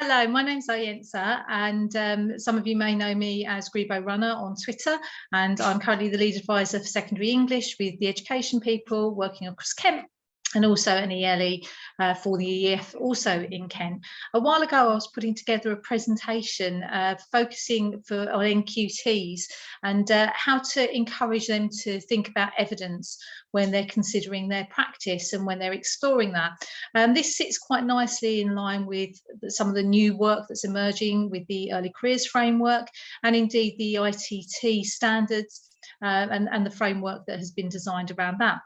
Hello, my name's Ayensa, and some of you may know me as Grebo Runner on Twitter, and I'm currently the lead advisor for secondary English with the education people working across Kent, and also an ELE for the EF, also in Kent. A while ago, I was putting together a presentation focusing on NQTs and how to encourage them to think about evidence when they're considering their practice and when they're exploring that. This sits quite nicely in line with some of the new work that's emerging with the Early Careers Framework and indeed the ITT standards and the framework that has been designed around that.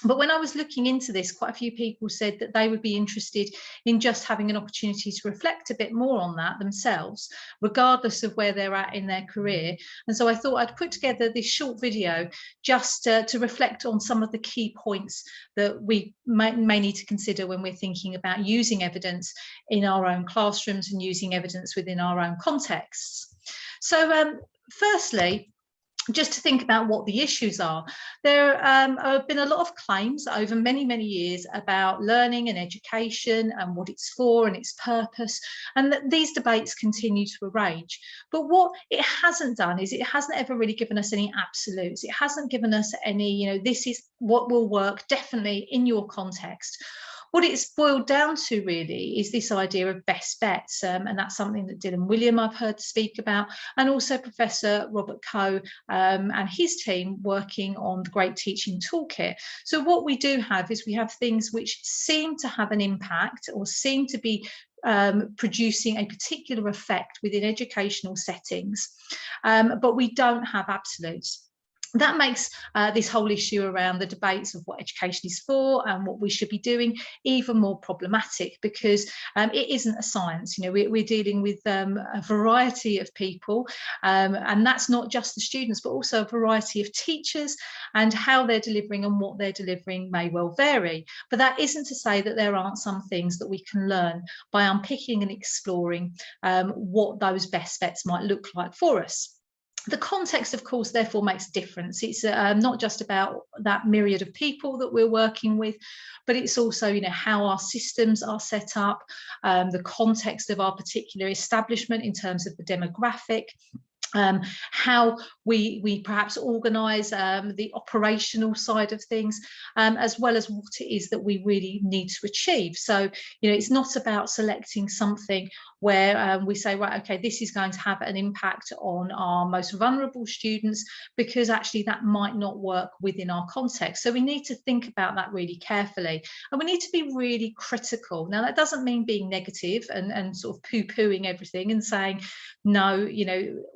But when I was looking into this, quite a few people said that they would be interested in just having an opportunity to reflect a bit more on that themselves, regardless of where they're at in their career. And so I thought I'd put together this short video just to reflect on some of the key points that we may need to consider when we're thinking about using evidence in our own classrooms and using evidence within our own contexts. So firstly, just to think about what the issues are. There have been a lot of claims over many, many years about learning and education and what it's for and its purpose, and that these debates continue to rage. But what it hasn't done is it hasn't ever really given us any absolutes. It hasn't given us any, this is what will work definitely in your context. What it's boiled down to really is this idea of best bets, and that's something that Dylan Wiliam I've heard speak about, and also Professor Robert Coe and his team working on the Great Teaching Toolkit. So what we do have is we have things which seem to have an impact or seem to be producing a particular effect within educational settings, but we don't have absolutes. That makes this whole issue around the debates of what education is for and what we should be doing even more problematic, because it isn't a science. We're dealing with a variety of people, and that's not just the students, but also a variety of teachers, and how they're delivering and what they're delivering may well vary. But that isn't to say that there aren't some things that we can learn by unpicking and exploring what those best bets might look like for us. The context, of course, therefore makes a difference. It's not just about that myriad of people that we're working with, but it's also, how our systems are set up, the context of our particular establishment in terms of the demographic, how we perhaps organise the operational side of things, as well as what it is that we really need to achieve. So, it's not about selecting something where we say, right, okay, this is going to have an impact on our most vulnerable students, because actually that might not work within our context. So we need to think about that really carefully, and we need to be really critical. Now, that doesn't mean being negative and sort of poo-pooing everything and saying, no,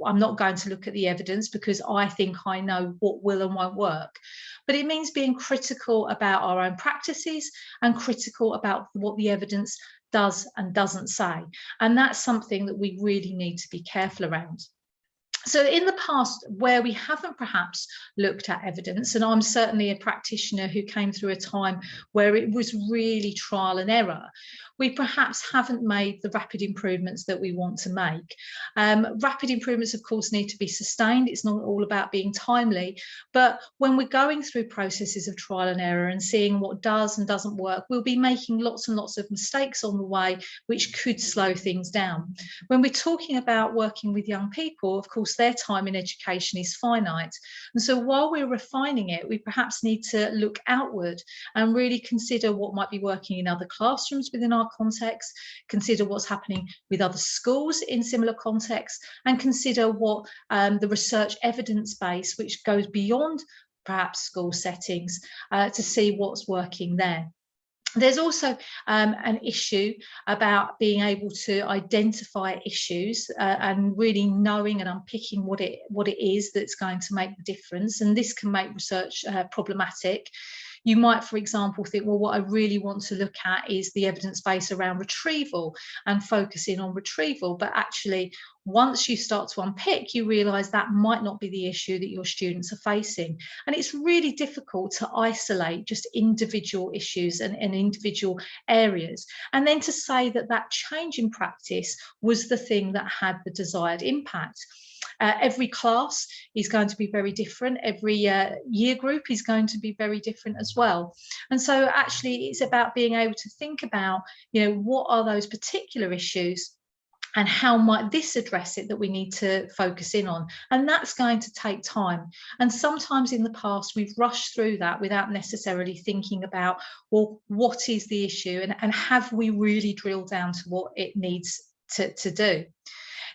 I'm not going to look at the evidence because I think I know what will and won't work. But it means being critical about our own practices and critical about what the evidence does and doesn't say. And that's something that we really need to be careful around. So in the past, where we haven't perhaps looked at evidence, and I'm certainly a practitioner who came through a time where it was really trial and error, we perhaps haven't made the rapid improvements that we want to make. Rapid improvements, of course, need to be sustained. It's not all about being timely, but when we're going through processes of trial and error and seeing what does and doesn't work, we'll be making lots and lots of mistakes on the way, which could slow things down. When we're talking about working with young people, of course, their time in education is finite. And so while we're refining it, we perhaps need to look outward and really consider what might be working in other classrooms within our context, consider what's happening with other schools in similar contexts, and consider what the research evidence base, which goes beyond perhaps school settings, to see what's working there. There's also an issue about being able to identify issues and really knowing and unpicking what it is that's going to make the difference, and this can make research problematic. You might, for example, think, well, what I really want to look at is the evidence base around retrieval and focusing on retrieval. But actually, once you start to unpick, you realise that might not be the issue that your students are facing. And it's really difficult to isolate just individual issues and individual areas, and then to say that that change in practice was the thing that had the desired impact. Every class is going to be very different. Every year group is going to be very different as well. And so actually it's about being able to think about, what are those particular issues And how might this address it that we need to focus in on? And that's going to take time. And sometimes in the past, we've rushed through that without necessarily thinking about, well, what is the issue? And have we really drilled down to what it needs to do?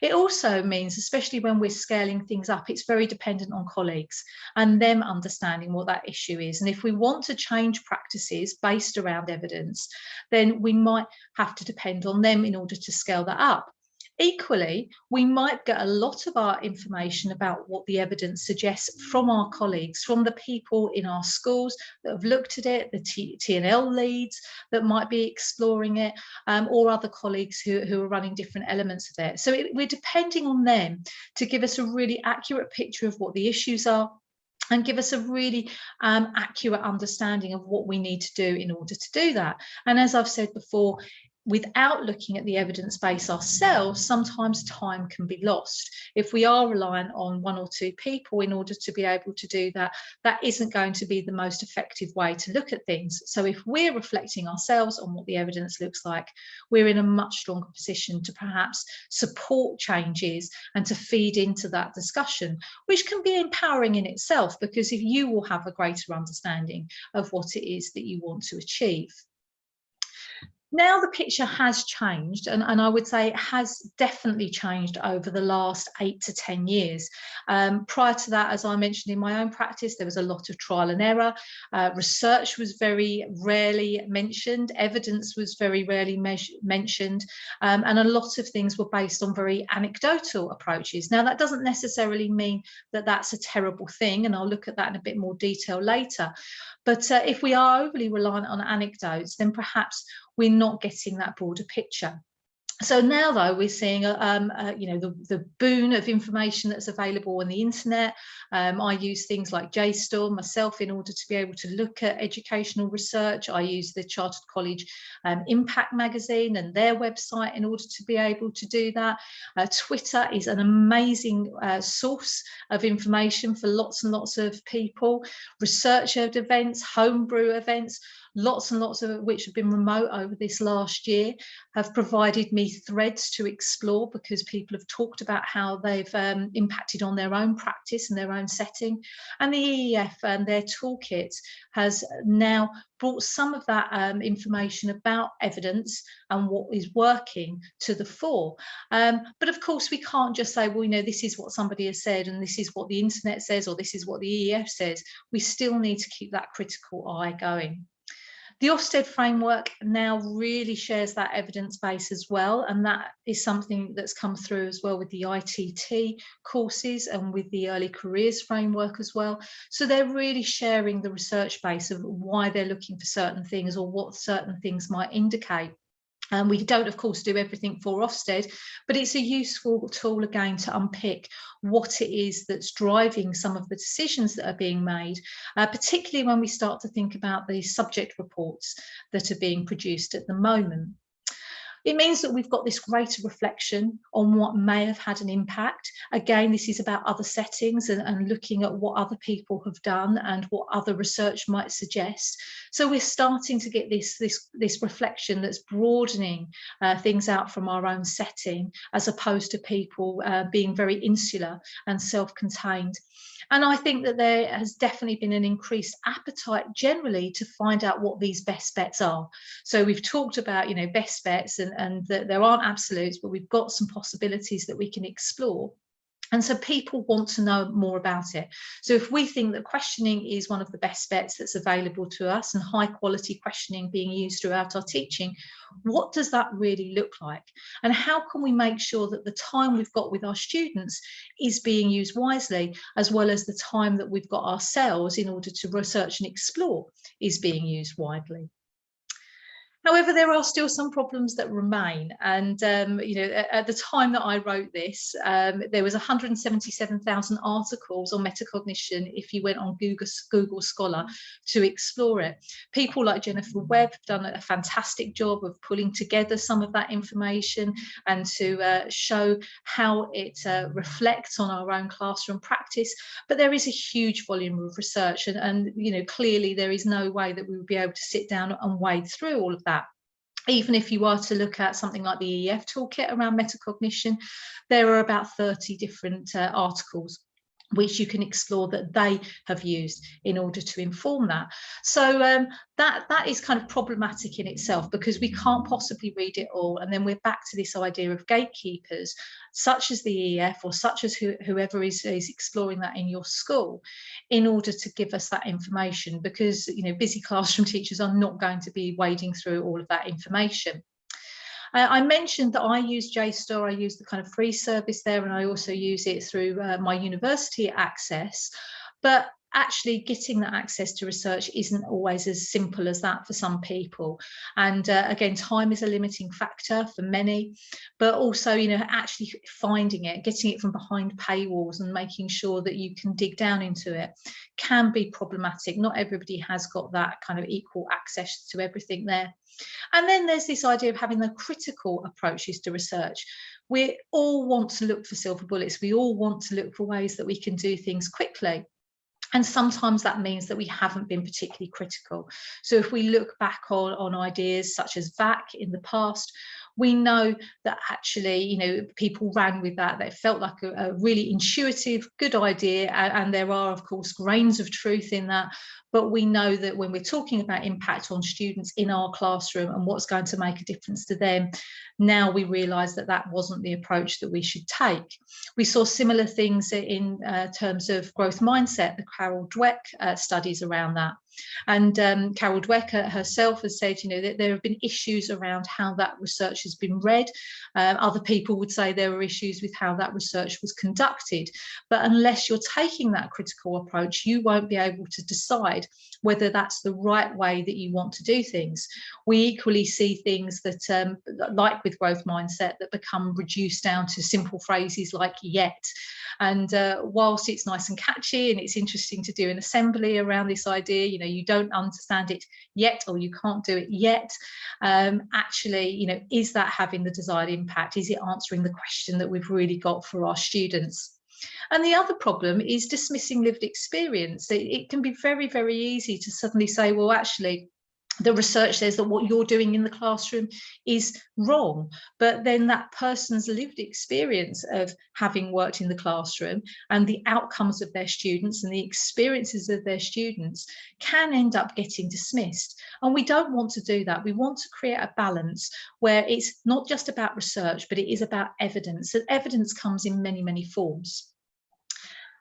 It also means, especially when we're scaling things up, it's very dependent on colleagues and them understanding what that issue is. And if we want to change practices based around evidence, then we might have to depend on them in order to scale that up. Equally, we might get a lot of our information about what the evidence suggests from our colleagues, from the people in our schools that have looked at it, the T&L leads that might be exploring it, or other colleagues who are running different elements of it. So we're depending on them to give us a really accurate picture of what the issues are and give us a really accurate understanding of what we need to do in order to do that. And as I've said before, without looking at the evidence base ourselves, sometimes time can be lost. If we are reliant on one or two people in order to be able to do that, that isn't going to be the most effective way to look at things. So if we're reflecting ourselves on what the evidence looks like, we're in a much stronger position to perhaps support changes and to feed into that discussion, which can be empowering in itself, because if you will have a greater understanding of what it is that you want to achieve. Now the picture has changed, and I would say it has definitely changed over the last 8 to 10 years. Prior to that, as I mentioned in my own practice, there was a lot of trial and error. Research was very rarely mentioned. Evidence was very rarely mentioned. And a lot of things were based on very anecdotal approaches. Now, that doesn't necessarily mean that that's a terrible thing, and I'll look at that in a bit more detail later. But if we are overly reliant on anecdotes, then perhaps we're not getting that broader picture. So now, though, we're seeing, the boon of information that's available on the internet. I use things like JSTOR myself in order to be able to look at educational research. I use the Chartered College Impact magazine and their website in order to be able to do that. Twitter is an amazing source of information for lots and lots of people. Research events, homebrew events, lots and lots of which have been remote over this last year, have provided me threads to explore, because people have talked about how they've impacted on their own practice and their own setting. And the EEF and their toolkit has now brought some of that information about evidence and what is working to the fore. But of course, we can't just say, well, this is what somebody has said and this is what the internet says or this is what the EEF says. We still need to keep that critical eye going. The Ofsted framework now really shares that evidence base as well, and that is something that's come through as well with the ITT courses and with the early careers framework as well. So they're really sharing the research base of why they're looking for certain things or what certain things might indicate. We don't, of course, do everything for Ofsted, but it's a useful tool again to unpick what it is that's driving some of the decisions that are being made, particularly when we start to think about the subject reports that are being produced at the moment. It means that we've got this greater reflection on what may have had an impact. Again, this is about other settings and looking at what other people have done and what other research might suggest. So we're starting to get this reflection that's broadening things out from our own setting, as opposed to people being very insular and self-contained. And I think that there has definitely been an increased appetite generally to find out what these best bets are. So we've talked about, best bets and that there aren't absolutes, but we've got some possibilities that we can explore. And so people want to know more about it. So if we think that questioning is one of the best bets that's available to us and high quality questioning being used throughout our teaching, what does that really look like? And how can we make sure that the time we've got with our students is being used wisely, as well as the time that we've got ourselves in order to research and explore is being used widely? However, there are still some problems that remain. And, at the time that I wrote this, there was 177,000 articles on metacognition if you went on Google Scholar to explore it. People like Jennifer Webb have done a fantastic job of pulling together some of that information and to show how it reflects on our own classroom practice. But there is a huge volume of research and clearly there is no way that we would be able to sit down and wade through all of that. Even if you are to look at something like the EEF toolkit around metacognition, there are about 30 different articles which you can explore that they have used in order to inform that. So that is kind of problematic in itself, because we can't possibly read it all. And then we're back to this idea of gatekeepers, such as the EEF or such as whoever is exploring that in your school, in order to give us that information, because busy classroom teachers are not going to be wading through all of that information. I mentioned that I use JSTOR, I use the kind of free service there, and I also use it through my university access. But actually getting that access to research isn't always as simple as that for some people. And again, time is a limiting factor for many, but also, actually finding it, getting it from behind paywalls and making sure that you can dig down into it can be problematic. Not everybody has got that kind of equal access to everything there. And then there's this idea of having the critical approaches to research. We all want to look for silver bullets. We all want to look for ways that we can do things quickly. And sometimes that means that we haven't been particularly critical. So if we look back on ideas such as VAC in the past, we know that actually, people ran with that. They felt like a really intuitive, good idea. And there are, of course, grains of truth in that. But we know that when we're talking about impact on students in our classroom and what's going to make a difference to them, now we realise that that wasn't the approach that we should take. We saw similar things in terms of growth mindset, the Carol Dweck studies around that. And Carol Dweck herself has said, that there have been issues around how that research has been read. Other people would say there were issues with how that research was conducted. But unless you're taking that critical approach, you won't be able to decide whether that's the right way that you want to do things. We equally see things that, like with growth mindset, that become reduced down to simple phrases like yet. And whilst it's nice and catchy and it's interesting to do an assembly around this idea, you don't understand it yet, or you can't do it yet. Actually, is that having the desired impact? Is it answering the question that we've really got for our students? And the other problem is dismissing lived experience. It can be very, very easy to suddenly say, well, actually, the research says that what you're doing in the classroom is wrong, but then that person's lived experience of having worked in the classroom and the outcomes of their students and the experiences of their students can end up getting dismissed. And we don't want to do that. We want to create a balance where it's not just about research, but it is about evidence. And evidence comes in many, many forms.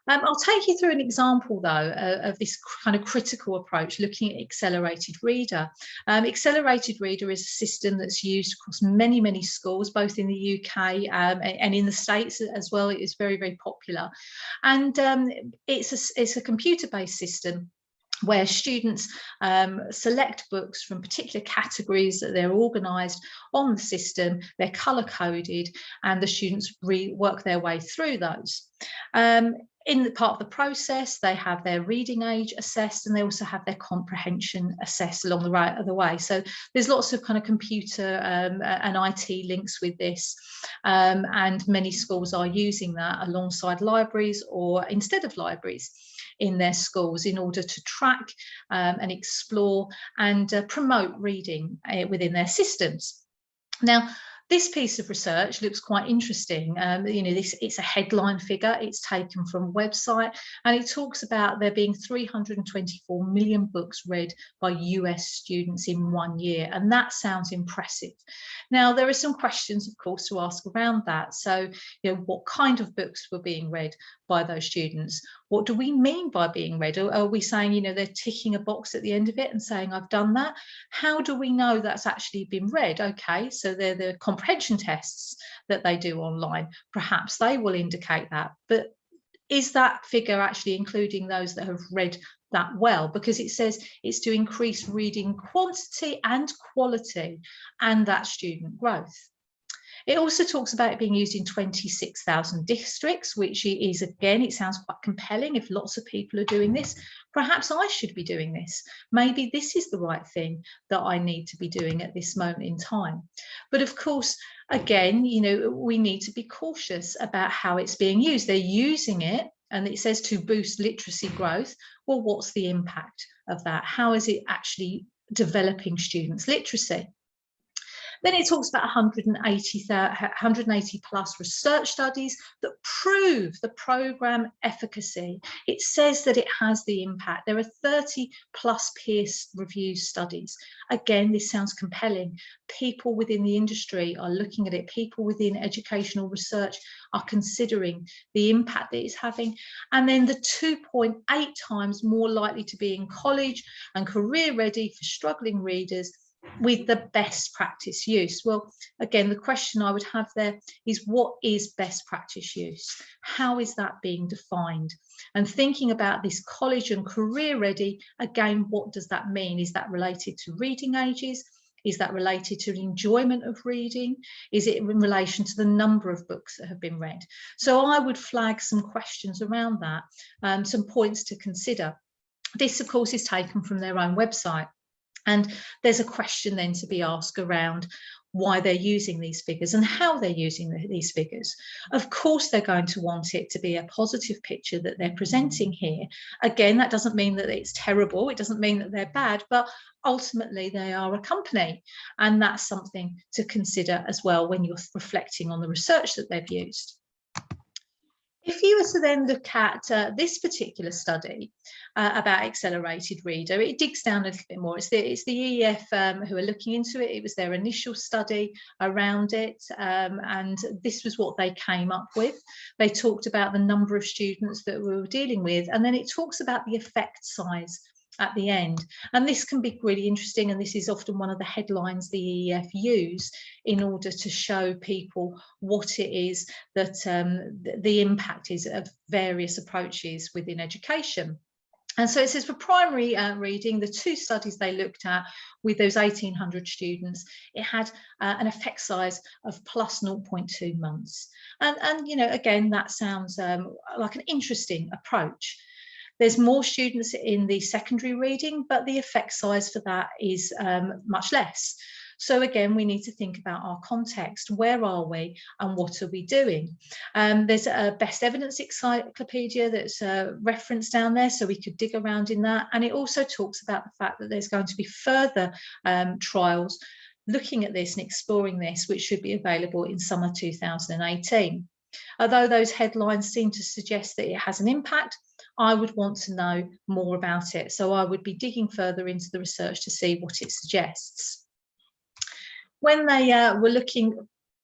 I'll take you through an example, though, of this kind of critical approach, looking at Accelerated Reader. Accelerated Reader is a system that's used across many, many schools, both in the UK and in the States as well. It is very, very popular. And it's a computer-based system where students select books from particular categories that they're organised on the system, they're colour-coded, and the students work their way through those. In the part of the process, they have their reading age assessed, and they also have their comprehension assessed along the way. So there's lots of kind of computer and IT links with this, and many schools are using that alongside libraries or instead of libraries in their schools in order to track and explore and promote reading within their systems. Now, this piece of research looks quite interesting. It's a headline figure. It's taken from a website, and it talks about there being 324 million books read by US students in 1 year, and that sounds impressive. Now, there are some questions, of course, to ask around that. So, what kind of books were being read by those students? What do we mean by being read? Are we saying, they're ticking a box at the end of it and saying, I've done that? How do we know that's actually been read? Okay, so they're the comprehension tests that they do online. Perhaps they will indicate that. But is that figure actually including those that have read that well? Because it says it's to increase reading quantity and quality and that student growth. It also talks about it being used in 26,000 districts, which is, again, it sounds quite compelling. If lots of people are doing this, perhaps I should be doing this. Maybe this is the right thing that I need to be doing at this moment in time. But of course, again, we need to be cautious about how it's being used. They're using it, and it says to boost literacy growth. Well, what's the impact of that? How is it actually developing students' literacy? Then it talks about 180 plus research studies that prove the programme efficacy. It says that it has the impact. There are 30 plus peer review studies. Again, this sounds compelling. People within the industry are looking at it. People within educational research are considering the impact that it's having. And then the 2.8 times more likely to be in college and career ready for struggling readers with the best practice use. Well, again, the question I would have there is, what is best practice use? How is that being defined? And thinking about this college and career ready, again, what does that mean? Is that related to reading ages? Is that related to the enjoyment of reading? Is it in relation to the number of books that have been read? So I would flag some questions around that, some points to consider. This, of course, is taken from their own website. And there's a question then to be asked around why they're using these figures and how they're using these figures. Of course, they're going to want it to be a positive picture that they're presenting here. Again, that doesn't mean that it's terrible. It doesn't mean that they're bad, but ultimately they are a company. And that's something to consider as well when you're reflecting on the research that they've used. If you were to then look at this particular study about accelerated reader, it digs down a little bit more. It's the EEF who are looking into it. It was their initial study around it, and this was what they came up with. They talked about the number of students that we were dealing with, and then it talks about the effect size at the end. And this can be really interesting, and this is often one of the headlines the EEF use in order to show people what it is that the impact is of various approaches within education. And so it says for primary reading, the two studies they looked at with those 1,800 students, it had an effect size of plus 0.2 months. And you know, again, that sounds like an interesting approach. There's more students in the secondary reading, but the effect size for that is much less. So again, we need to think about our context. Where are we and what are we doing? There's a best evidence encyclopedia that's referenced down there, so we could dig around in that. And it also talks about the fact that there's going to be further trials looking at this and exploring this, which should be available in summer 2018. Although those headlines seem to suggest that it has an impact, I would want to know more about it. So I would be digging further into the research to see what it suggests. When they were looking,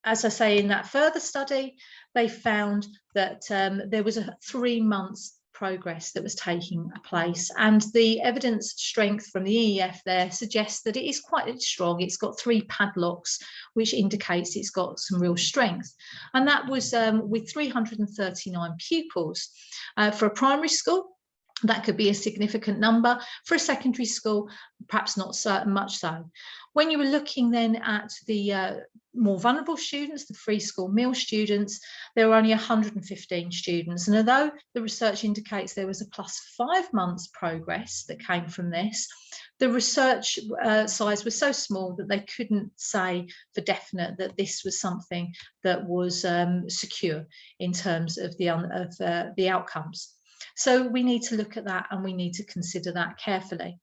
as I say, in that further study, they found that there was a 3 months progress that was taking place, and the evidence strength from the EEF there suggests that it is quite strong. It's got 3 padlocks, which indicates it's got some real strength, and that was with 339 pupils. For a primary school, that could be a significant number. For a secondary school, perhaps not so much so. When you were looking then at the more vulnerable students, the free school meal students, there were only 115 students. And although the research indicates there was a plus 5 months progress that came from this, the research size was so small that they couldn't say for definite that this was something that was secure in terms of the outcomes. So we need to look at that, and we need to consider that carefully.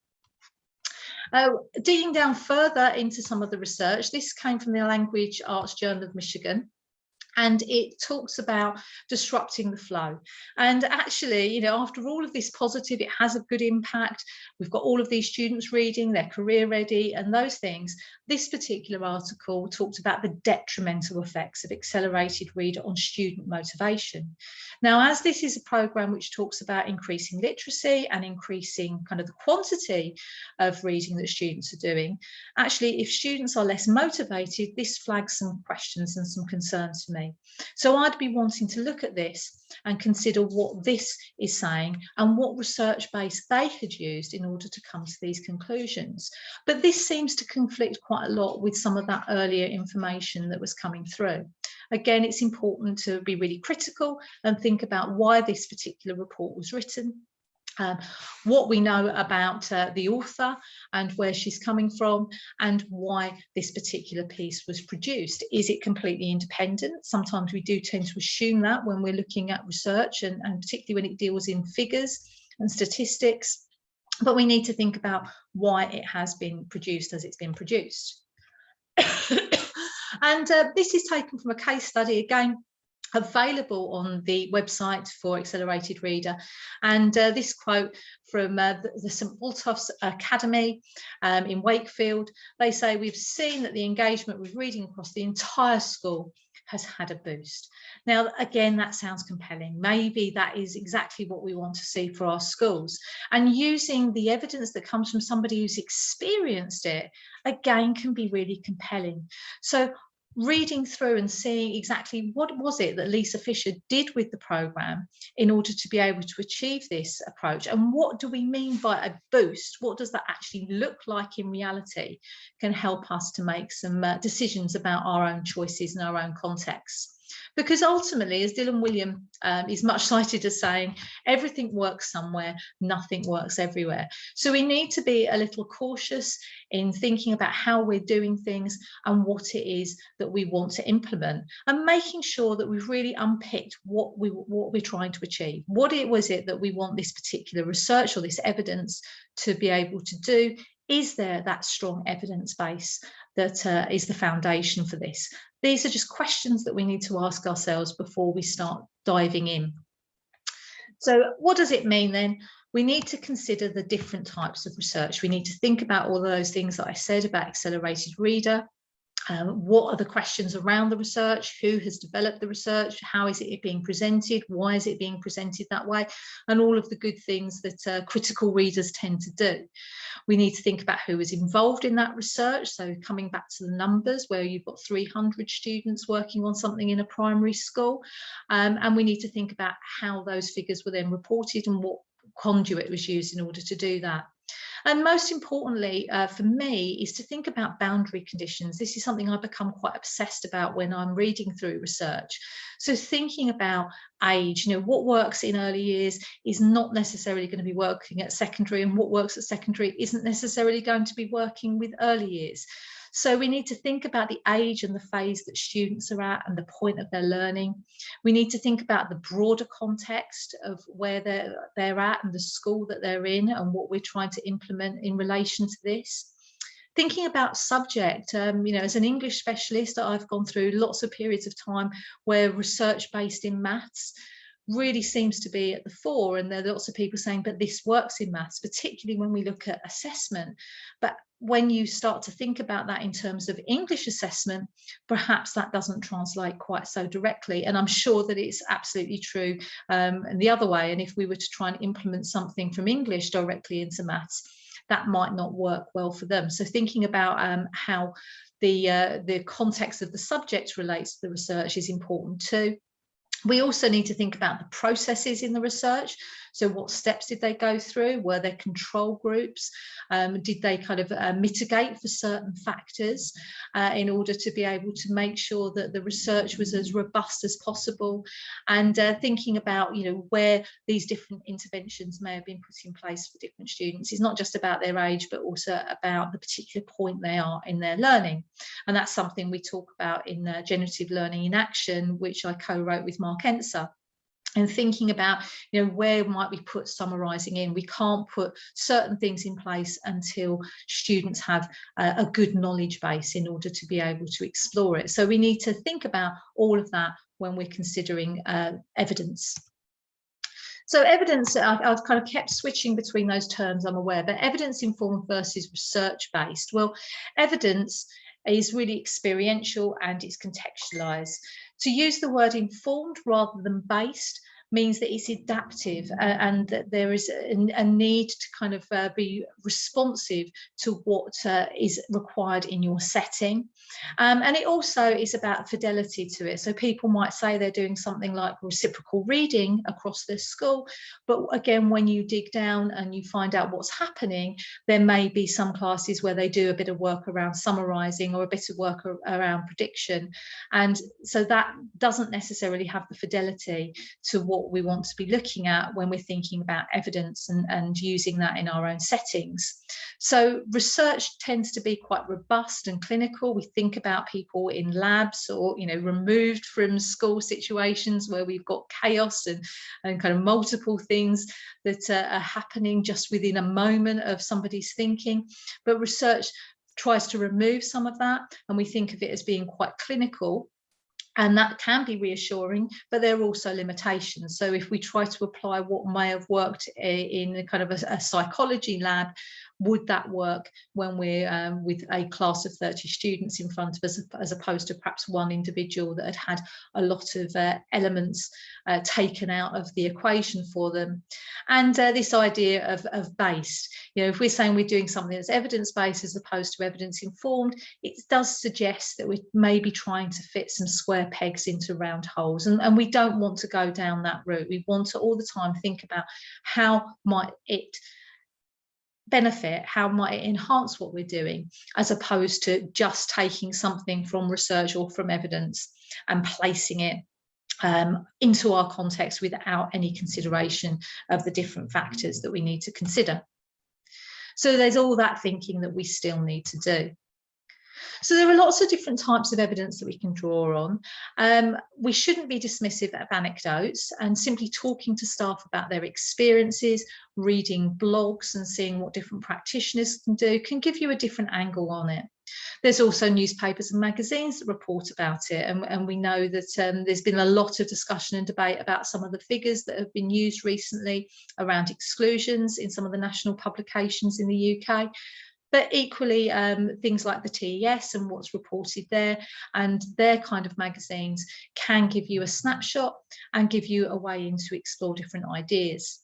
Digging down further into some of the research, this came from the Language Arts Journal of Michigan, and it talks about disrupting the flow. And actually, you know, after all of this positive, it has a good impact. We've got all of these students reading, they're career ready and those things. This particular article talked about the detrimental effects of accelerated reader on student motivation. Now, as this is a programme which talks about increasing literacy and increasing kind of the quantity of reading that students are doing, actually, if students are less motivated, this flags some questions and some concerns to me. So I'd be wanting to look at this and consider what this is saying and what research base they had used in order to come to these conclusions. But this seems to conflict quite a lot with some of that earlier information that was coming through. Again, it's important to be really critical and think about why this particular report was written, what we know about the author and where she's coming from, and why this particular piece was produced. Is it completely independent? Sometimes we do tend to assume that when we're looking at research, and particularly when it deals in figures and statistics, but we need to think about why it has been produced as it's been produced. And this is taken from a case study, again, available on the website for Accelerated Reader. And this quote from the St Botolph's Academy in Wakefield, they say, "We've seen that the engagement with reading across the entire school has had a boost." Now, again, that sounds compelling. Maybe that is exactly what we want to see for our schools. And using the evidence that comes from somebody who's experienced it, again, can be really compelling. So reading through and seeing exactly what was it that Lisa Fisher did with the programme in order to be able to achieve this approach, and what do we mean by a boost? What does that actually look like in reality, can help us to make some decisions about our own choices and our own contexts. Because ultimately, as Dylan Wiliam is much cited as saying, everything works somewhere, nothing works everywhere. So we need to be a little cautious in thinking about how we're doing things and what it is that we want to implement, and making sure that we've really unpicked what we're trying to achieve. What was it that we want this particular research or this evidence to be able to do? Is there that strong evidence base that is the foundation for this? These are just questions that we need to ask ourselves before we start diving in. So what does it mean then? We need to consider the different types of research. We need to think about all of those things that I said about Accelerated Reader. What are the questions around the research? Who has developed the research? How is it being presented? Why is it being presented that way? And all of the good things that critical readers tend to do. We need to think about who is involved in that research. So coming back to the numbers, where you've got 300 students working on something in a primary school. And we need to think about how those figures were then reported and what conduit was used in order to do that. And most importantly, for me, is to think about boundary conditions. This is something I've become quite obsessed about when I'm reading through research. So thinking about age, what works in early years is not necessarily going to be working at secondary, and what works at secondary isn't necessarily going to be working with early years. So we need to think about the age and the phase that students are at and the point of their learning. We need to think about the broader context of where they're at and the school that they're in and what we're trying to implement in relation to this. Thinking about subject, as an English specialist, I've gone through lots of periods of time where research based in maths really seems to be at the fore, and there are lots of people saying, but this works in maths, particularly when we look at assessment. But when you start to think about that in terms of English assessment, perhaps that doesn't translate quite so directly. And I'm sure that it's absolutely true and the other way. And if we were to try and implement something from English directly into maths, that might not work well for them. So thinking about how the context of the subject relates to the research is important too. We also need to think about the processes in the research. So what steps did they go through? Were there control groups? Did they kind of mitigate for certain factors in order to be able to make sure that the research was as robust as possible? And thinking about, where these different interventions may have been put in place for different students is not just about their age, but also about the particular point they are in their learning. And that's something we talk about in Generative Learning in Action, which I co-wrote with Mark Enser. And thinking about, where might we put summarising in? We can't put certain things in place until students have a good knowledge base in order to be able to explore it. So we need to think about all of that when we're considering evidence. So evidence, I've kind of kept switching between those terms, I'm aware, but evidence-informed versus research-based. Well, evidence is really experiential and it's contextualised. To use the word informed rather than based means that it's adaptive and that there is a need to kind of be responsive to what is required in your setting. And it also is about fidelity to it. So people might say they're doing something like reciprocal reading across their school, but again, when you dig down and you find out what's happening, there may be some classes where they do a bit of work around summarising or a bit of work around prediction. And so that doesn't necessarily have the fidelity to what we want to be looking at when we're thinking about evidence and using that in our own settings. So research tends to be quite robust and clinical. We think about people in labs or, removed from school situations where we've got chaos and kind of multiple things that are happening just within a moment of somebody's thinking. But research tries to remove some of that, and we think of it as being quite clinical. And that can be reassuring, but there are also limitations. So if we try to apply what may have worked in a kind of a psychology lab, would that work when we're with a class of 30 students in front of us, as opposed to perhaps one individual that had a lot of elements taken out of the equation for them? And this idea of based, if we're saying we're doing something that's evidence-based as opposed to evidence-informed, it does suggest that we're maybe trying to fit some square pegs into round holes, and we don't want to go down that route. We want to all the time think about how might it benefit, how might it enhance what we're doing, as opposed to just taking something from research or from evidence and placing it into our context without any consideration of the different factors that we need to consider. So there's all that thinking that we still need to do. So there are lots of different types of evidence that we can draw on. We shouldn't be dismissive of anecdotes, and simply talking to staff about their experiences, reading blogs and seeing what different practitioners can do can give you a different angle on it. There's also newspapers and magazines that report about it, and we know that there's been a lot of discussion and debate about some of the figures that have been used recently around exclusions in some of the national publications in the UK. But equally, things like the TES and what's reported there and their kind of magazines can give you a snapshot and give you a way in to explore different ideas.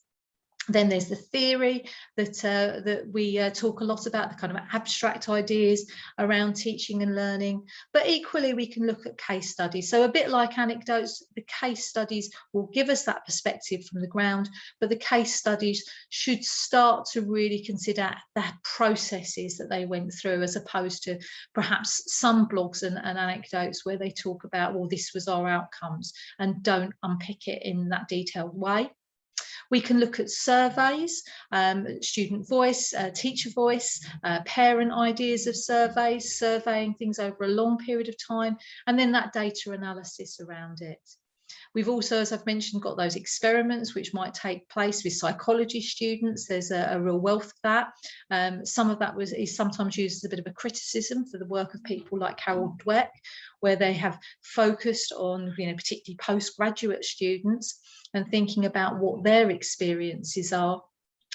Then there's the theory that we talk a lot about, the kind of abstract ideas around teaching and learning, but equally we can look at case studies. So a bit like anecdotes, the case studies will give us that perspective from the ground, but the case studies should start to really consider the processes that they went through, as opposed to perhaps some blogs and anecdotes where they talk about, well, this was our outcomes, and don't unpick it in that detailed way. We can look at surveys, student voice, teacher voice, parent ideas of surveys, surveying things over a long period of time, and then that data analysis around it. We've also, as I've mentioned, got those experiments which might take place with psychology students. There's a real wealth of that. Some of that is sometimes used as a bit of a criticism for the work of people like Carol Dweck, where they have focused on, particularly postgraduate students and thinking about what their experiences are,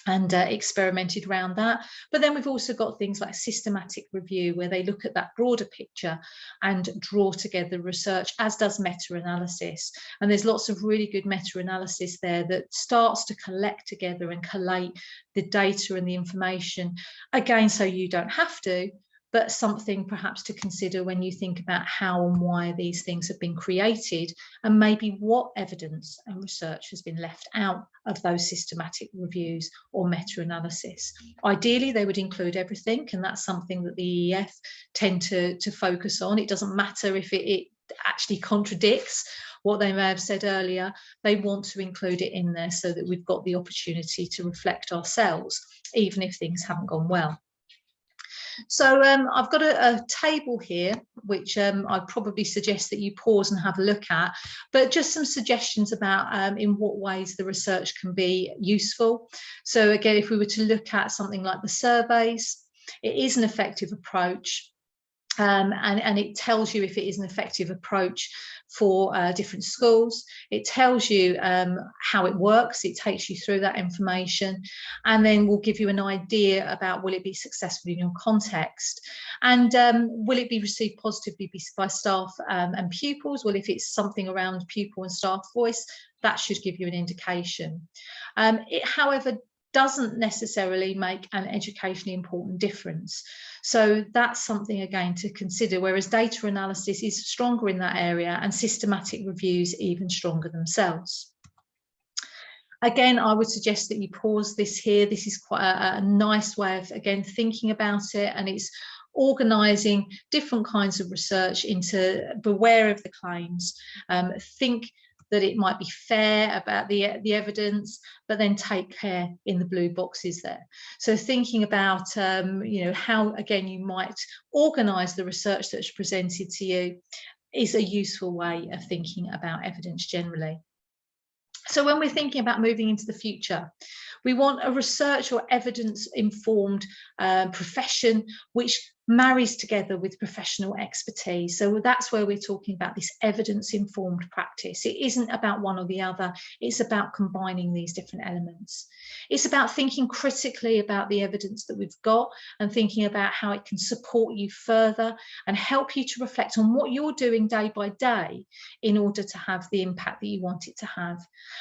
and experimented around that. But then we've also got things like systematic review, where they look at that broader picture and draw together research, as does meta-analysis. And there's lots of really good meta-analysis there that starts to collect together and collate the data and the information, again, so you don't have to, but something perhaps to consider when you think about how and why these things have been created, and maybe what evidence and research has been left out of those systematic reviews or meta-analysis. Ideally, they would include everything, and that's something that the EEF tend to focus on. It doesn't matter if it actually contradicts what they may have said earlier. They want to include it in there so that we've got the opportunity to reflect ourselves, even if things haven't gone well. So I've got a table here, which I'd probably suggest that you pause and have a look at, but just some suggestions about in what ways the research can be useful. So again, if we were to look at something like the surveys, it is an effective approach. And it tells you if it is an effective approach for different schools. It tells you how it works. It takes you through that information, and then will give you an idea about, will it be successful in your context, and will it be received positively by staff and pupils? Well, if it's something around pupil and staff voice, that should give you an indication. It, however, doesn't necessarily make an educationally important difference. So that's something, again, to consider, whereas data analysis is stronger in that area and systematic reviews even stronger themselves. Again, I would suggest that you pause this here. This is quite a nice way of, again, thinking about it, and it's organising different kinds of research into beware of the claims, think that it might be fair about the evidence, but then take care in the blue boxes there. So thinking about, how, again, you might organise the research that's presented to you is a useful way of thinking about evidence generally. So when we're thinking about moving into the future, we want a research or evidence-informed profession which marries together with professional expertise. So that's where we're talking about this evidence-informed practice. It isn't about one or the other, it's about combining these different elements. It's about thinking critically about the evidence that we've got and thinking about how it can support you further and help you to reflect on what you're doing day by day in order to have the impact that you want it to have.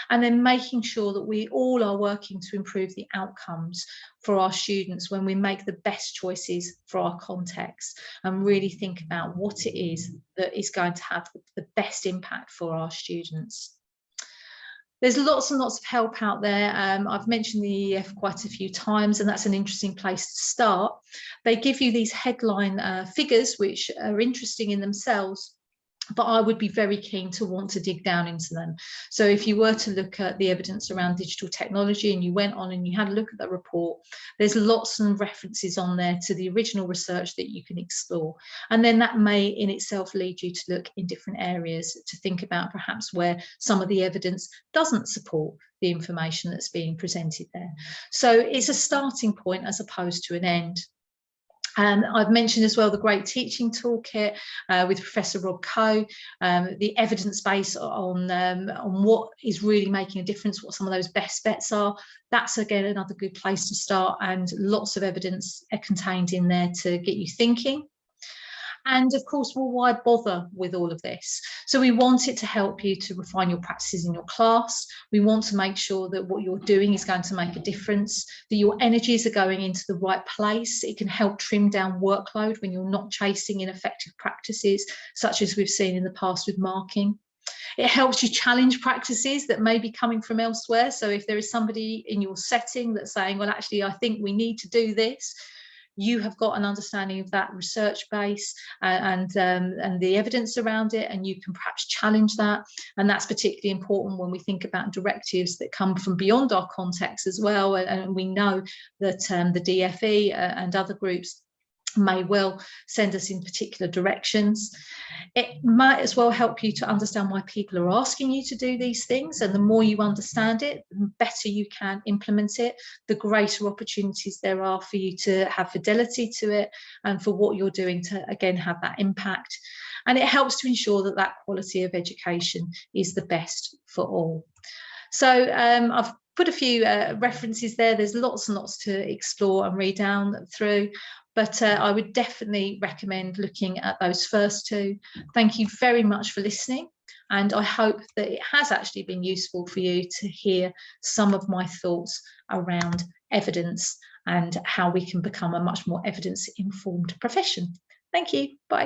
And then making sure that we all are working to improve the outcomes for our students when we make the best choices for our context, and really think about what it is that is going to have the best impact for our students. There's lots and lots of help out there. I've mentioned the EEF quite a few times, and that's an interesting place to start. They give you these headline figures, which are interesting in themselves, but I would be very keen to want to dig down into them. So if you were to look at the evidence around digital technology and you went on and you had a look at that report, there's lots of references on there to the original research that you can explore. And then that may in itself lead you to look in different areas to think about perhaps where some of the evidence doesn't support the information that's being presented there. So it's a starting point as opposed to an end. And I've mentioned as well the Great Teaching Toolkit with Professor Rob Coe, the evidence base on what is really making a difference, what some of those best bets are. That's again another good place to start, and lots of evidence are contained in there to get you thinking. And of course, well, why bother with all of this? So we want it to help you to refine your practices in your class. We want to make sure that what you're doing is going to make a difference, that your energies are going into the right place. It can help trim down workload when you're not chasing ineffective practices, such as we've seen in the past with marking. It helps you challenge practices that may be coming from elsewhere. So if there is somebody in your setting that's saying, well, actually, I think we need to do this, you have got an understanding of that research base and the evidence around it, and you can perhaps challenge that. And that's particularly important when we think about directives that come from beyond our context as well. And we know that the DFE and other groups may well send us in particular directions. It might as well help you to understand why people are asking you to do these things, and the more you understand it, the better you can implement it, the greater opportunities there are for you to have fidelity to it and for what you're doing to again have that impact. And it helps to ensure that that quality of education is the best for all. So I've put a few references there. There's lots and lots to explore and read down through, but I would definitely recommend looking at those first two. Thank you very much for listening, and I hope that it has actually been useful for you to hear some of my thoughts around evidence and how we can become a much more evidence-informed profession. Thank you. Bye.